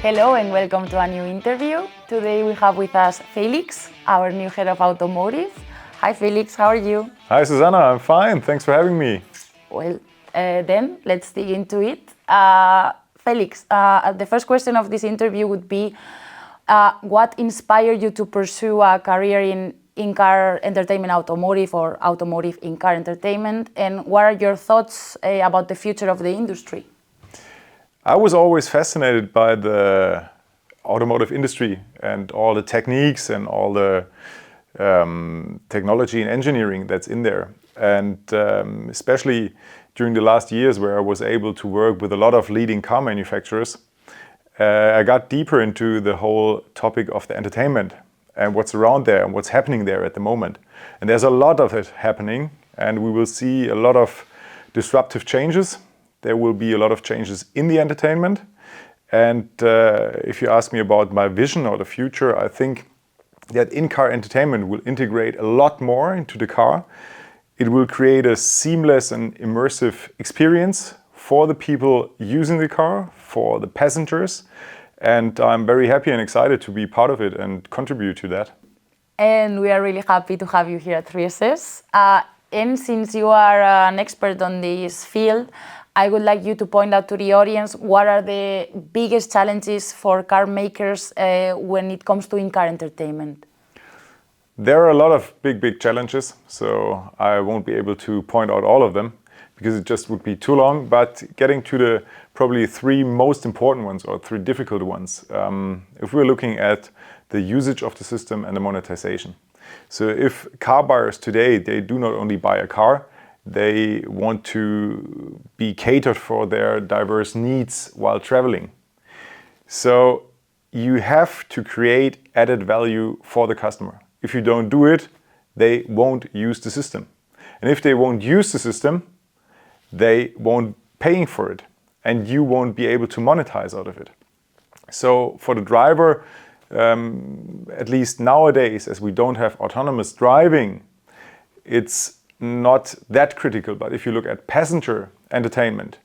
Hello and welcome to a new interview. Today we have with us Felix, our new Head of Automotive. Hi Felix, how are you? Hi Susanna, I'm fine. Thanks for having me. Well, then let's dig into it. Felix, the first question of this interview would be, what inspired you to pursue a career in in-car entertainment automotive or automotive in-car entertainment, and what are your thoughts about the future of the industry? I was always fascinated by the automotive industry and all the techniques and all the technology and engineering that's in there. And especially during the last years where I was able to work with a lot of leading car manufacturers, I got deeper into the whole topic of the entertainment and what's around there and what's happening there at the moment. And there's a lot of it happening, and we will see a lot of disruptive changes. There will be a lot of changes in the entertainment. And if you ask me about my vision or the future, I think that in-car entertainment will integrate a lot more into the car. It will create a seamless and immersive experience for the people using the car, for the passengers. And I'm very happy and excited to be part of it and contribute to that. And we are really happy to have you here at Rieses. And since you are an expert on this field, I would like you to point out to the audience what are the biggest challenges for car makers when it comes to in-car entertainment. There are a lot of big challenges, so I won't be able to point out all of them because it just would be too long, but getting to the probably three most important ones or three difficult ones. If we're looking at the usage of the system and the monetization. So if car buyers today, they do not only buy a car, they want to be catered for their diverse needs while traveling. So you have to create added value for the customer. If you don't do it, they won't use the system. And if they won't use the system, they won't paying for it. And you won't be able to monetize out of it. So for the driver, at least nowadays, as we don't have autonomous driving, it's not that critical. But if you look at passenger entertainment,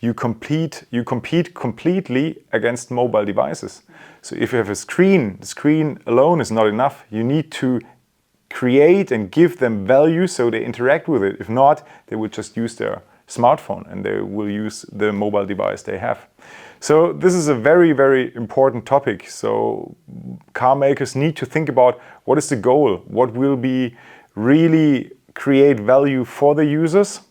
you compete completely against mobile devices. So if you have a screen, the screen alone is not enough. You need to create and give them value so they interact with it. If not, they would just use their smartphone and they will use the mobile device they have. So this is a very important topic. So car makers need to think about what is the goal, what will be really create value for the users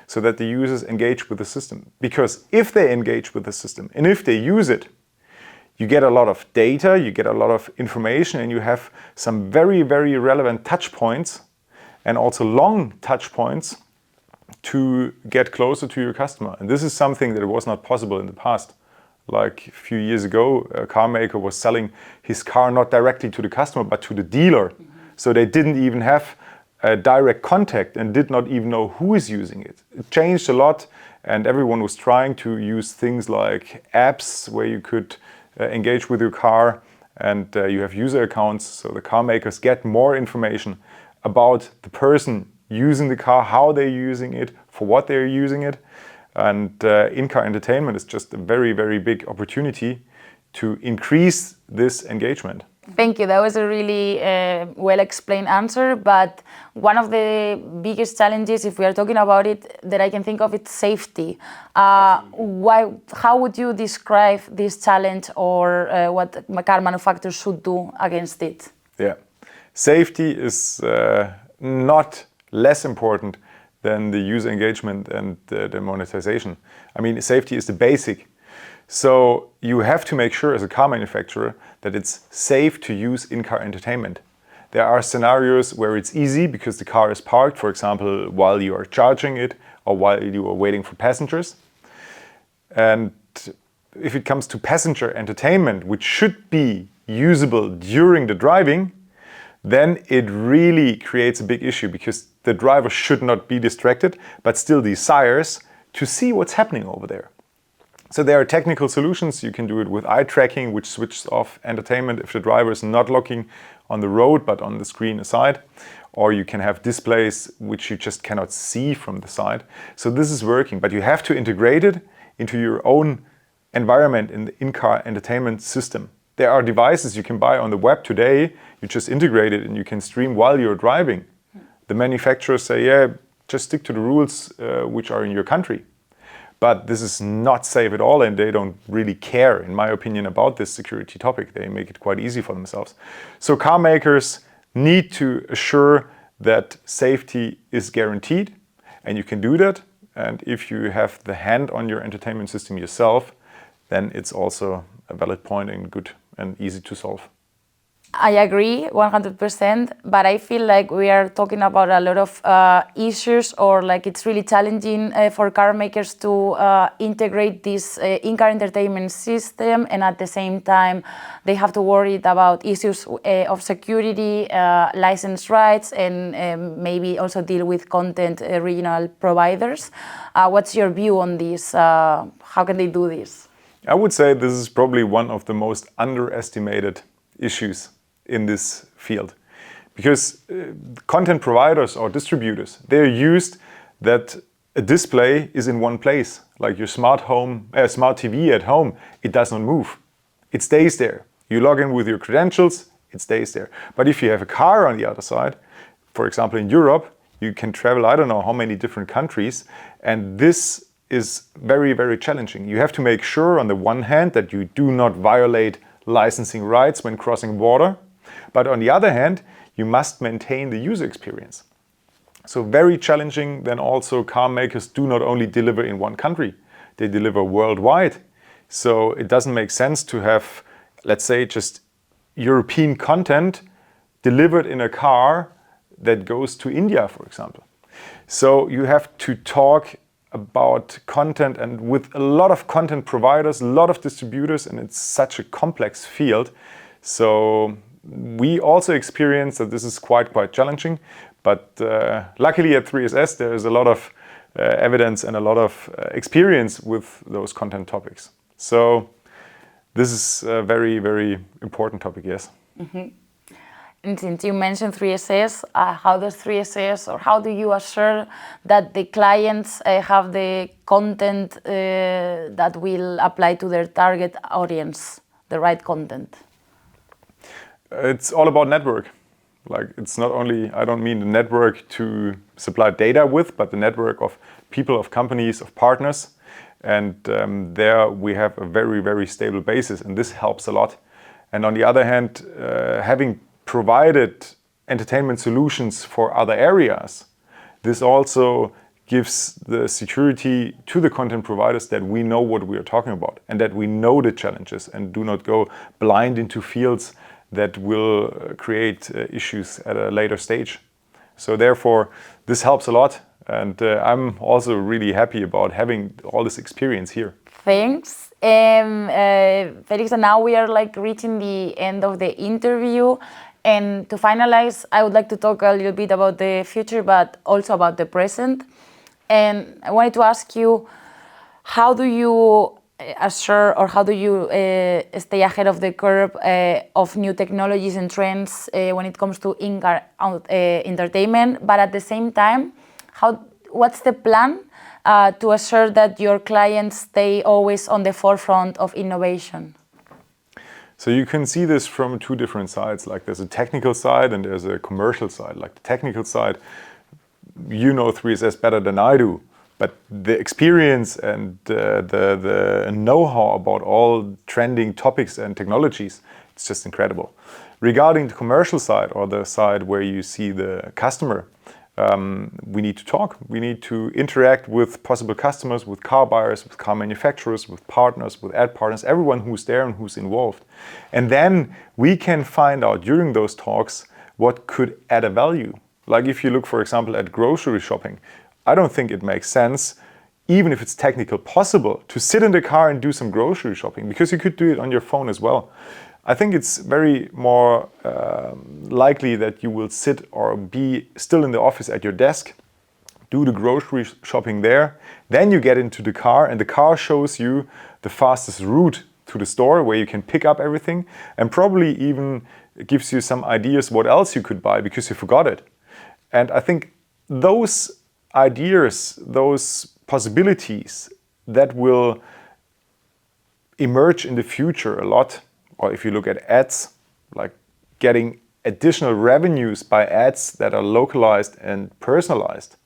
so that the users engage with the system. Because if they engage with the system and if they use it, you get a lot of data, you get a lot of information, and you have some very relevant touch points and also long touch points to get closer to your customer. And this is something that was not possible in the past. Like a few years ago, a car maker was selling his car not directly to the customer, but to the dealer. So they didn't even have a direct contact and did not even know who is using it. It changed a lot, and everyone was trying to use things like apps where you could engage with your car, and you have user accounts, so the car makers get more information about the person using the car, how they're using it, for what they're using it. And in-car entertainment is just a very big opportunity to increase this engagement. Thank you. That was a really well-explained answer, but one of the biggest challenges, if we are talking about it, that I can think of, it's safety. How would you describe this challenge, or what car manufacturers should do against it? Yeah, safety is not less important than the user engagement and the monetization. I mean, safety is the basic. So you have to make sure as a car manufacturer that it's safe to use in-car entertainment. There are scenarios where it's easy because the car is parked, for example, while you are charging it or while you are waiting for passengers. And if it comes to passenger entertainment, which should be usable during the driving, then it really creates a big issue because the driver should not be distracted, but still desires to see what's happening over there. So there are technical solutions. You can do it with eye tracking, which switches off entertainment if the driver is not looking on the road, but on the screen aside. Or you can have displays which you just cannot see from the side. So this is working, but you have to integrate it into your own environment in the in-car entertainment system. There are devices you can buy on the web today, you just integrate it and you can stream while you're driving. The manufacturers say, yeah, just stick to the rules which are in your country. But this is not safe at all, and they don't really care, in my opinion, about this security topic. They make it quite easy for themselves. So car makers need to assure that safety is guaranteed, and you can do that. And if you have the hand on your entertainment system yourself, then it's also a valid point and good and easy to solve. I agree 100%, but I feel like we are talking about a lot of issues, or like it's really challenging for car makers to integrate this in-car entertainment system, and at the same time they have to worry about issues of security, license rights, and maybe also deal with content regional providers. What's your view on this? How can they do this? I would say this is probably one of the most underestimated issues in this field, because content providers or distributors, they're used that a display is in one place, like your smart TV at home. It does not move, it stays there. You log in with your credentials, it stays there. But if you have a car on the other side, for example in Europe, you can travel I don't know how many different countries, and this is very, very challenging. You have to make sure on the one hand that you do not violate licensing rights when crossing border, but on the other hand, you must maintain the user experience. So very challenging. Then also car makers do not only deliver in one country, they deliver worldwide. So it doesn't make sense to have, let's say, just European content delivered in a car that goes to India, for example. So you have to talk about content, and with a lot of content providers, a lot of distributors, and it's such a complex field. So we also experience that this is quite challenging, but luckily at 3SS there is a lot of evidence and a lot of experience with those content topics. So this is a very, very important topic, yes. Mm-hmm. And since you mentioned 3SS, how does 3SS, or how do you assure that the clients have the content that will apply to their target audience, the right content? It's all about network. Like, it's not only, I don't mean the network to supply data with, but the network of people, of companies, of partners. And there we have a very, very stable basis, and this helps a lot. And on the other hand, having provided entertainment solutions for other areas, this also gives the security to the content providers that we know what we are talking about, and that we know the challenges and do not go blind into fields that will create issues at a later stage. So therefore, this helps a lot, and I'm also really happy about having all this experience here. Thanks. Felix, and now we are like reaching the end of the interview. And to finalize, I would like to talk a little bit about the future, but also about the present. And I wanted to ask you, how do you assure, or how do you stay ahead of the curve of new technologies and trends when it comes to in-car entertainment? But at the same time, what's the plan to assure that your clients stay always on the forefront of innovation? So you can see this from two different sides. Like, there's a technical side and there's a commercial side. Like the technical side, you know 3SS better than I do, but the experience and the know-how about all trending topics and technologies, it's just incredible. Regarding the commercial side, or the side where you see the customer, we need to talk. We need to interact with possible customers, with car buyers, with car manufacturers, with partners, with ad partners, everyone who's there and who's involved. And then we can find out during those talks what could add a value. Like, if you look, for example, at grocery shopping, I don't think it makes sense, even if it's technically possible, to sit in the car and do some grocery shopping, because you could do it on your phone as well. I think it's very more likely that you will sit or be still in the office at your desk, do the grocery shopping there, then you get into the car, and the car shows you the fastest route to the store where you can pick up everything, and probably even gives you some ideas what else you could buy because you forgot it. And I think those ideas, those possibilities, that will emerge in the future a lot, or if you look at ads, like getting additional revenues by ads that are localized and personalized.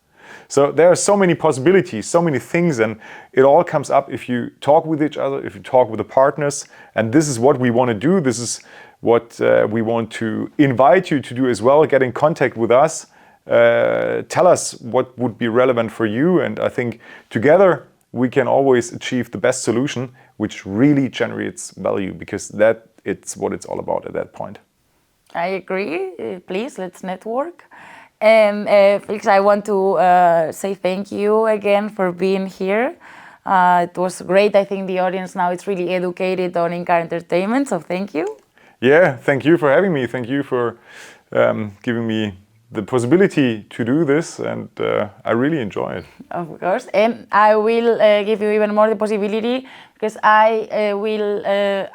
So there are so many possibilities, so many things, and it all comes up if you talk with each other, if you talk with the partners, and this is what we want to do. This is what we want to invite you to do as well. Get in contact with us. Tell us what would be relevant for you, and I think together we can always achieve the best solution, which really generates value, because it's what it's all about at that point. I agree. Please, let's network. And Felix, I want to say thank you again for being here. It was great. I think the audience now is really educated on in-car entertainment, so thank you. Yeah, thank you for having me. Thank you for giving me the possibility to do this, and I really enjoy it. Of course, and I will give you even more the possibility, because I will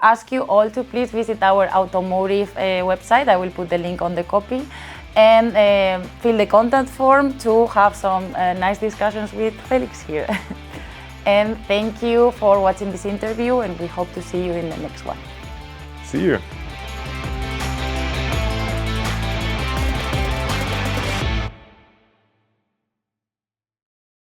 ask you all to please visit our automotive website. I will put the link on the copy, and fill the contact form to have some nice discussions with Felix here. And thank you for watching this interview, and we hope to see you in the next one. See you.